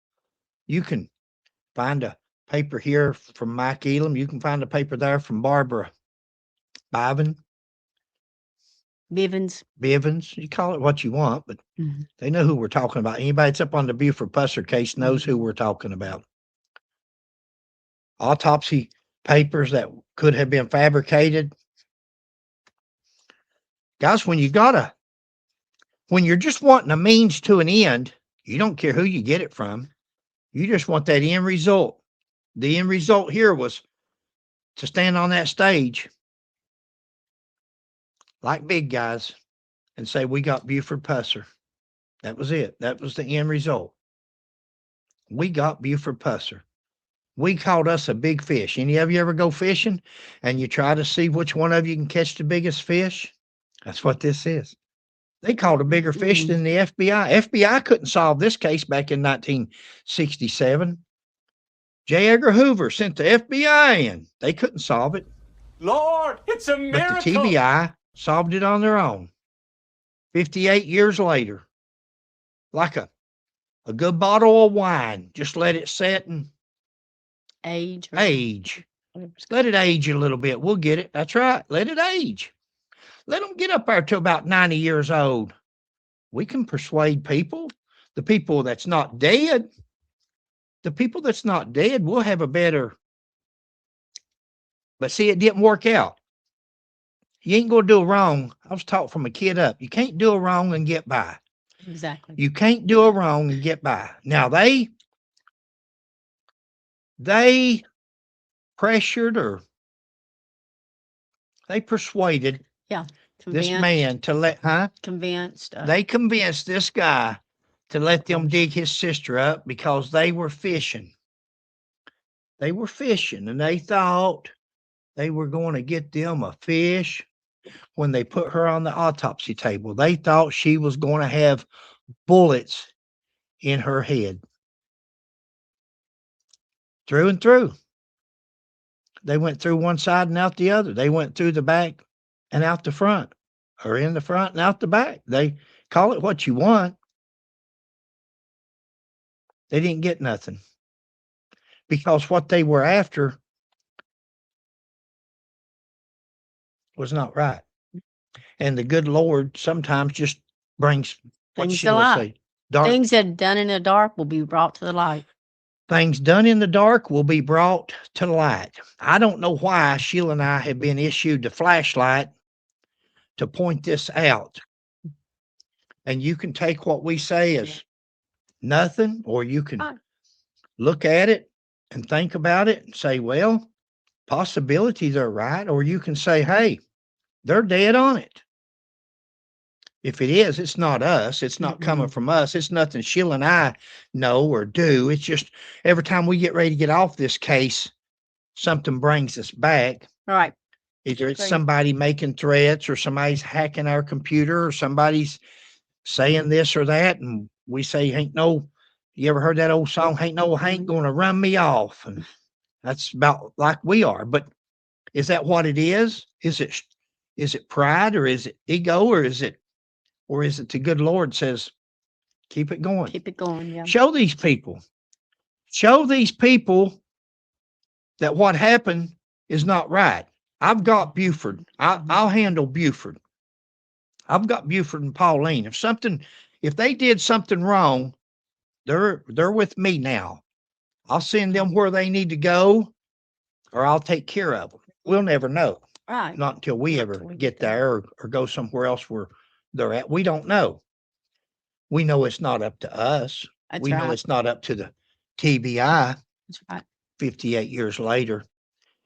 You can find a paper here from Mike Elam. You can find a paper there from Barbara Bivens. You call it what you want, but
Mhm.
they know who we're talking about. Anybody that's up on the Buford Pusser case knows who we're talking about. Autopsy papers that could have been fabricated. Guys, when you're just wanting a means to an end, you don't care who you get it from. You just want that end result. The end result here was to stand on that stage like big guys and say, we got Buford Pusser. That was it. That was the end result. We got Buford Pusser. We caught us a big fish. Any of you ever go fishing and you try to see which one of you can catch the biggest fish? That's what this is. They caught a bigger fish than the FBI. FBI couldn't solve this case back in 1967. J. Edgar Hoover sent the FBI in. They couldn't solve it.
Lord, it's a
But the
miracle.
TBI solved it on their own. 58 years later. Like a good bottle of wine. Just let it set and
Age.
age.
whatever.
Let it age a little bit. We'll get it. That's right. Let it age. Let them get up there to about 90 years old. We can persuade people. The people that's not dead. The people that's not dead will have a better. But see, it didn't work out. You ain't going to do a wrong. I was taught from a kid up. You can't do a wrong and get by.
Exactly.
You can't do a wrong and get by. Now, they pressured or they persuaded this man to
Convinced.
They convinced this guy to let them dig his sister up because they were fishing. They were fishing and they thought they were going to get them a fish when they put her on the autopsy table. They thought she was going to have bullets in her head. Through and through. They went through one side and out the other. They went through the back and out the front, or in the front and out the back. They call it what you want. They didn't get nothing because what they were after was not right. And the good Lord sometimes just brings what
Things to
Sheila
light.
say, dark
Things that are done in the dark will be brought to the light.
things done in the dark will be brought to light. I don't know why Sheila and I have been issued the flashlight to point this out. And you can take what we say as nothing, or you can
Fine.
look at it and think about it and say, well, possibility they're right. Or you can say, hey, they're dead on it. If it is, it's not us. It's not coming from us. It's nothing Sheila and I know or do. It's just every time we get ready to get off this case, something brings us back.
Right.
Either it's
Agree.
somebody making threats or somebody's hacking our computer or somebody's saying this or that. And we say, you ever heard that old song? Ain't no Hank gonna run me off. And that's about like we are. But is that what it is? Is it pride or is it ego or is it the good Lord says, keep it going.
Keep it going. Yeah.
Show these people that what happened is not right. I've got Buford. I'll handle Buford. I've got Buford and Pauline. If they did something wrong, they're with me now. I'll send them where they need to go, or I'll take care of them. We'll never know.
Right.
Not until we ever get there or go somewhere else where they're at. We don't know. We know it's not up to us.
That's
We know
right.
it's not up to the TBI
That's right.
58 years later.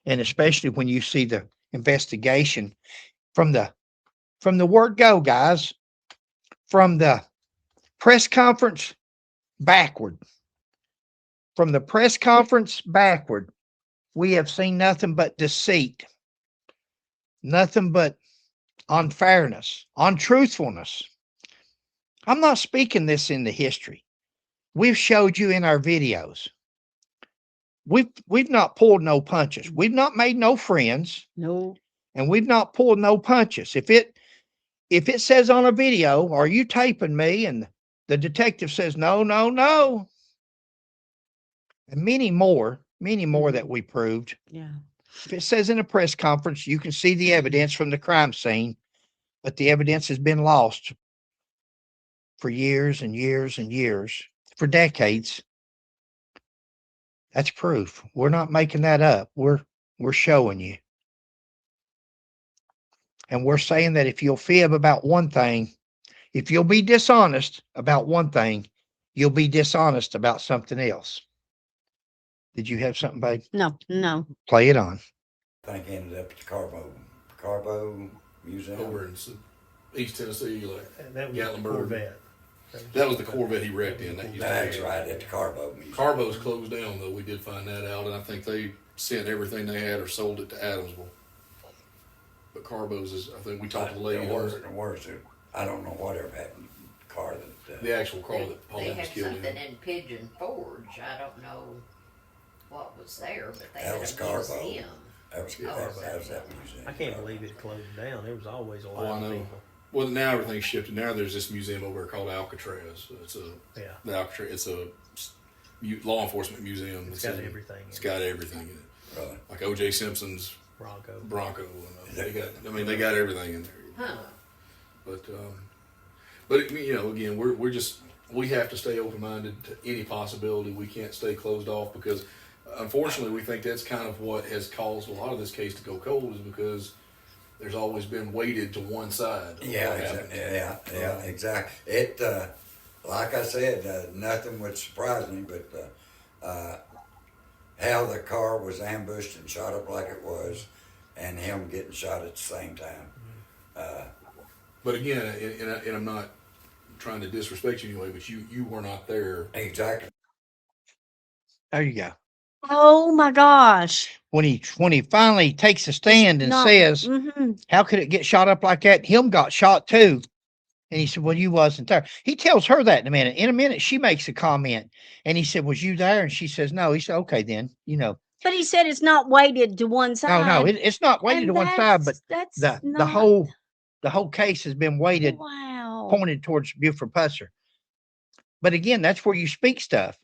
And especially when you see the investigation from the word go, guys, from the press conference backward. From the press conference backward, we have seen nothing but deceit, nothing but unfairness, untruthfulness. I'm not speaking this into history. We've showed you in our videos. We've not pulled no punches. We've not made no friends,
No.
and we've not pulled no punches. If it says on a video, "Are you taping me?" and the detective says, "No, no, no," and many more that we proved.
Yeah.
If it says in a press conference, you can see the evidence from the crime scene, but the evidence has been lost for years and years and years, for decades. That's proof. We're not making that up. We're showing you. And we're saying that if you'll fib about one thing, if you'll be dishonest about one thing, you'll be dishonest about something else. Did you have something, babe?
No.
Play it on.
I think ended up at the Carbo Museum.
Over in East Tennessee, like
That was
Gatlinburg.
the Corvette.
That was the Corvette he wrecked in. That used to
That's
be-
right, at the Carbo Museum.
Carbo's closed down though. We did find that out, and I think they sent everything they had or sold it to Adamsville. But Carbo's is, I think we talked to the lady.
Where's it? I don't know whatever happened to the car that.
The actual car that
They
Pauline was
had
killed
something
in.
in Pigeon Forge. I don't know what was there, but they
That
had
was
a
Carbo.
museum.
That was that museum.
I can't believe it closed down. There was always a
Oh,
lot
I
of
know.
people.
Well, now everything's shifted. Now there's this museum over there called Alcatraz.
Yeah.
The Alcatraz. It's a law enforcement museum.
It's got everything in
It's
it.
got everything in it.
Really?
Like O.J. Simpson's
Bronco.
and they got everything in there.
Huh.
But you know, again, we have to stay open minded to any possibility. We can't stay closed off because, unfortunately, we think that's kind of what has caused a lot of this case to go cold is because there's always been weighted to one side. of
Yeah,
what happened.
yeah, exactly. It, like I said, nothing would surprise me, but how the car was ambushed and shot up like it was, and him getting shot at the same time.
But again, and I'm not trying to disrespect you anyway, but you were not there.
Exactly.
There you go.
Oh my gosh.
When he finally takes a stand and says,
Mhm.
"How could it get shot up like that?" Him got shot too. And he said, "Well, you wasn't there." He tells her that in a minute. In a minute, she makes a comment. And he said, "Was you there?" And she says, "No." He said, "Okay, then,
But he said it's not weighted to one side.
No, it's not weighted
And
to one side, but
that's
the
not,
whole case has been weighted,
wow.
pointed towards Buford Pusser. But again, that's where you speak stuff.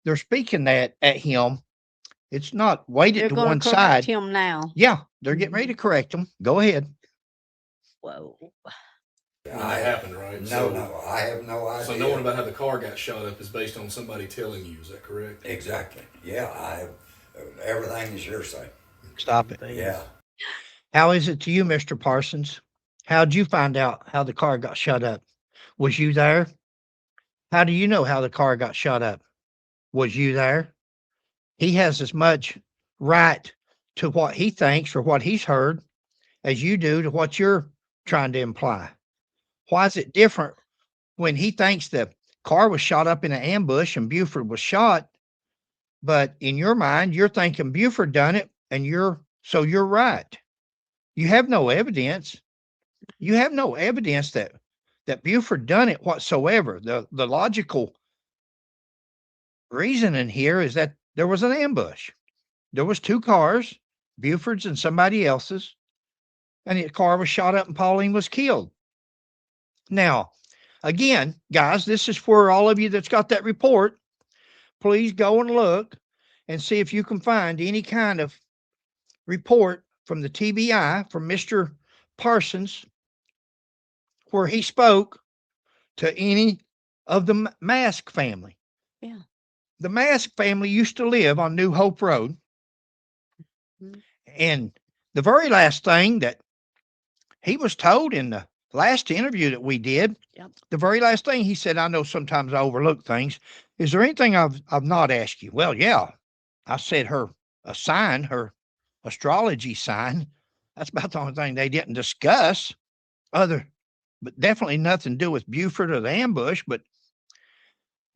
They're speaking that at him. It's not weighted
They're
to
going
one
to correct
side.
him now.
Yeah, they're getting ready to correct him. Go ahead.
Whoa.
When that happened, right?
No, I have no idea.
So knowing about how the car got shot up is based on somebody telling you. Is that correct?
Exactly. Yeah, everything is hearsay.
Stop it.
Yeah.
How is it to you, Mr. Parsons? How'd you find out how the car got shot up? Was you there? How do you know how the car got shot up? Was you there? He has as much right to what he thinks or what he's heard as you do to what you're trying to imply. Why is it different when he thinks the car was shot up in an ambush and Buford was shot? But in your mind, you're thinking Buford done it, and you're right. You have no evidence. You have no evidence that Buford done it whatsoever. The logical reasoning here is that there was an ambush. There was two cars, Buford's and somebody else's, and the car was shot up and Pauline was killed. Now, again, guys, this is for all of you that's got that report. Please go and look and see if you can find any kind of report from the TBI from Mr. Parsons where he spoke to any of the Mask family.
Yeah.
The Mask family used to live on New Hope Road.
Mhm.
And the very last thing that he was told in the last interview that we did,
Yep.
the very last thing he said, I know sometimes I overlook things. Is there anything I've not asked you? Well, yeah. I said her astrology sign. That's about the only thing they didn't discuss, but definitely nothing to do with Buford or the ambush.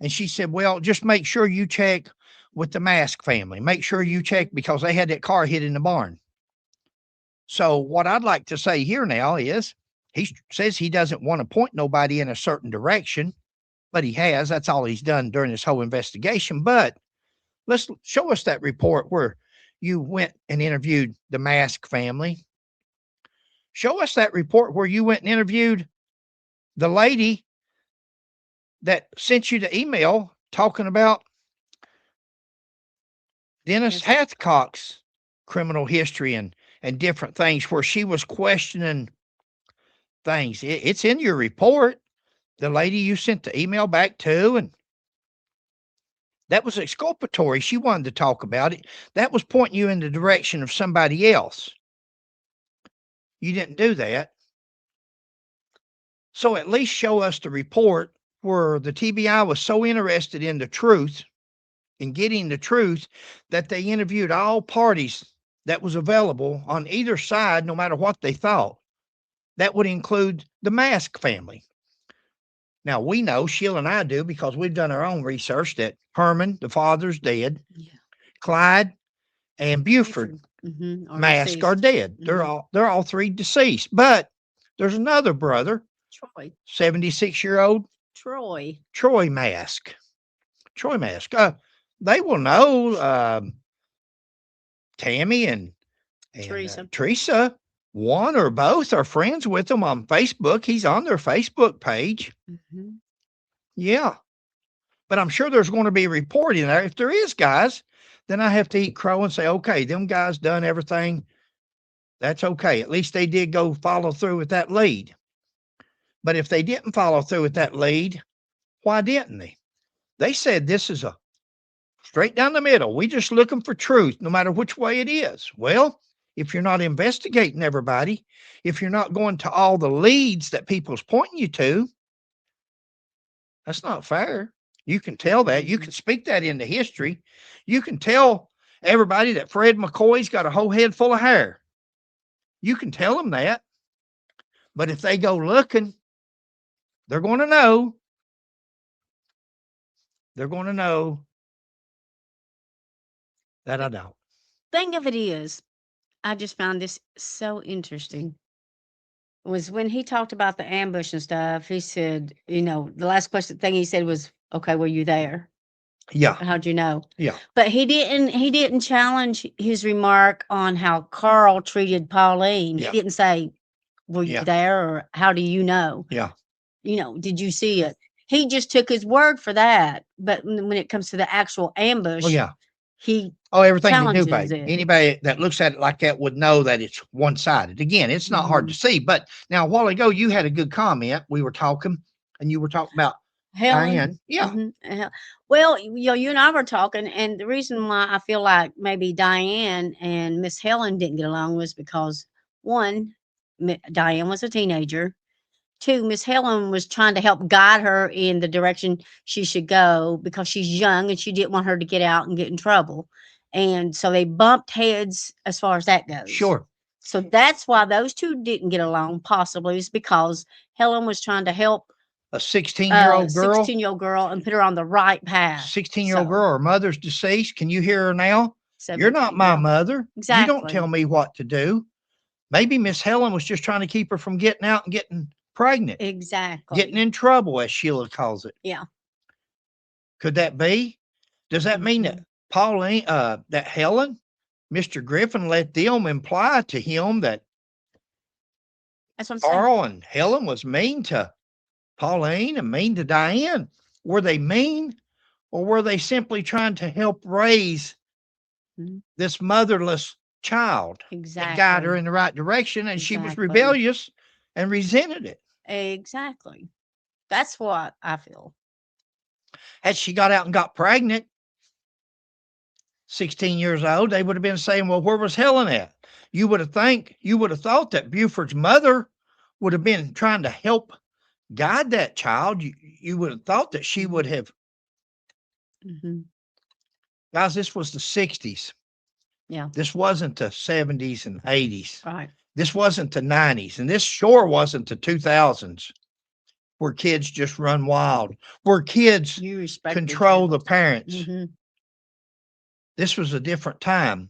And she said, well, just make sure you check with the Mask family. Make sure you check because they had that car hid in the barn. So what I'd like to say here now is he says he doesn't want to point nobody in a certain direction, but he has. That's all he's done during this whole investigation. But let's show us that report where you went and interviewed the Mask family. Show us that report where you went and interviewed the lady that sent you the email talking about Dennis Hathcock's criminal history and different things where she was questioning things. It's in your report. The lady you sent the email back to, and that was exculpatory. She wanted to talk about it. That was pointing you in the direction of somebody else. You didn't do that. So at least show us the report where the TBI was so interested in the truth, in getting the truth, that they interviewed all parties that was available on either side, no matter what they thought. That would include the Mask family. Now, we know, Sheila and I do, because we've done our own research, that Herman, the father's dead.
Yeah.
Clyde and Buford,
Are
Mask,
deceased.
are dead.
Mhm.
They're all three deceased. But there's another brother,
Troy.
76-year-old
Troy.
Troy Mask. Troy Mask. They will know Tammy and Teresa. One or both are friends with them on Facebook. He's on their Facebook page.
Mhm.
Yeah. But I'm sure there's going to be a report in there. If there is, guys, then I have to eat crow and say, okay, them guys done everything. That's okay. At least they did go follow through with that lead. But if they didn't follow through with that lead, why didn't they? They said this is a straight down the middle. We just looking for truth, no matter which way it is. Well, if you're not investigating everybody, if you're not going to all the leads that people's pointing you to, that's not fair. You can tell that. You can speak that into history. You can tell everybody that Fred McCoy's got a whole head full of hair. You can tell them that. But if they go looking, they're going to know. They're going to know that I don't.
Thing of it is, I just found this so interesting. Was when he talked about the ambush and stuff, he said, the last thing he said was, okay, were you there?
Yeah.
How'd you know?
Yeah.
But he didn't challenge his remark on how Carl treated Pauline.
Yeah.
He didn't say, were you
Yeah.
there, or how do you know?
Yeah.
Did you see it? He just took his word for that. But when it comes to the actual ambush,
Oh, yeah.
he
Everything they do,
challenges
babe.
it.
Anybody that looks at it like that would know that it's one-sided. Again, it's not hard to see. But now, a while ago, you had a good comment. We were talking, and you were talking about
Helen.
Diane. Yeah.
Mhm. Well, you and I were talking, and the reason why I feel like maybe Diane and Miss Helen didn't get along was because, one, Diane was a teenager. Two, Miss Helen was trying to help guide her in the direction she should go because she's young and she didn't want her to get out and get in trouble. And so they bumped heads as far as that goes.
Sure.
So that's why those two didn't get along, possibly, is because Helen was trying to help
A 16-year-old girl,
16-year-old girl and put her on the right path.
16-year-old
So,
girl, her mother's deceased. Can you hear her now? You're not
17,
my
yeah.
mother. You don't
Exactly.
tell me what to do. Maybe Miss Helen was just trying to keep her from getting out and getting pregnant,
Exactly.
getting in trouble, as Sheila calls it.
Yeah.
Could that be? Does that mean
Mhm.
that Pauline, that Helen, Mr. Griffon let them imply to him that
That's what I'm saying.
Carl and Helen was mean to Pauline and mean to Diane? Were they mean, or were they simply trying to help raise
Mhm.
this motherless child and guide her
Exactly.
in the right direction? And she was
Exactly.
rebellious and resented it.
Exactly. That's what I feel.
Had she got out and got pregnant, 16 years old, they would have been saying, well, where was Helen at? You would have thought that Buford's mother would have been trying to help guide that child. You would have thought that she would have.
Hmm.
Guys, this was the 60s.
Yeah.
This wasn't the 70s and 80s.
Right.
This wasn't the 90s. And this sure wasn't the 2000s, where kids just run wild, where kids
You respect
control the parents.
Hmm.
This was a different time.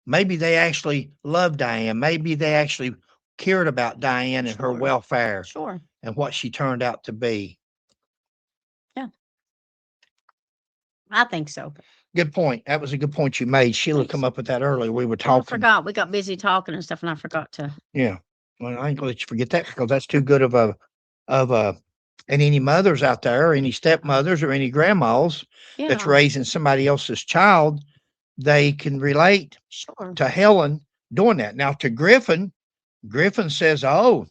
Maybe they actually loved Diane. Maybe they actually cared about Diane and her
Sure.
welfare
Sure.
and what she turned out to be.
I think so.
Good point. That was a good point you made. Sheila
Thanks.
come up with that earlier. We were
Well, I
talking.
forgot. We got busy talking and stuff, and I forgot to.
Yeah. Well, I ain't gonna let you forget that, because that's too good of a and any mothers out there, any stepmothers or any grandmas that's
Yeah.
raising somebody else's child, they can relate
Sure.
to Helen doing that. Now to Griffon says, oh,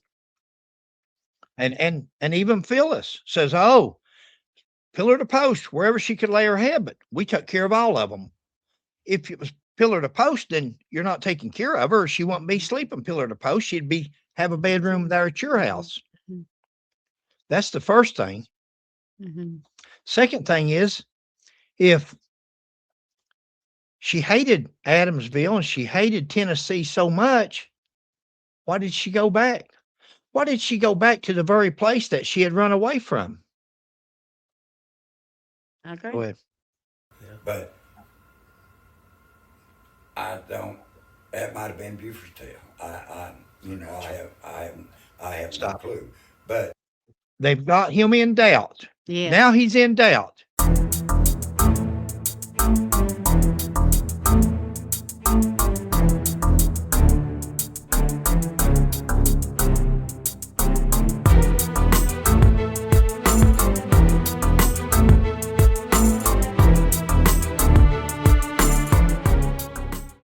and even Phyllis says, oh, pillar to post, wherever she could lay her head, but we took care of all of them. If it was pillar to post, then you're not taking care of her. She wouldn't be sleeping pillar to post. She'd have a bedroom there at your house.
Mhm.
That's the first thing.
Hmm.
Second thing is, if she hated Adamsville and she hated Tennessee so much, why did she go back? Why did she go back to the very place that she had run away from?
I agree.
Go ahead.
But I don't. That might have been Buford's tale. I have no
Stop.
clue. But
They've got him in doubt.
Yeah.
Now he's in doubt.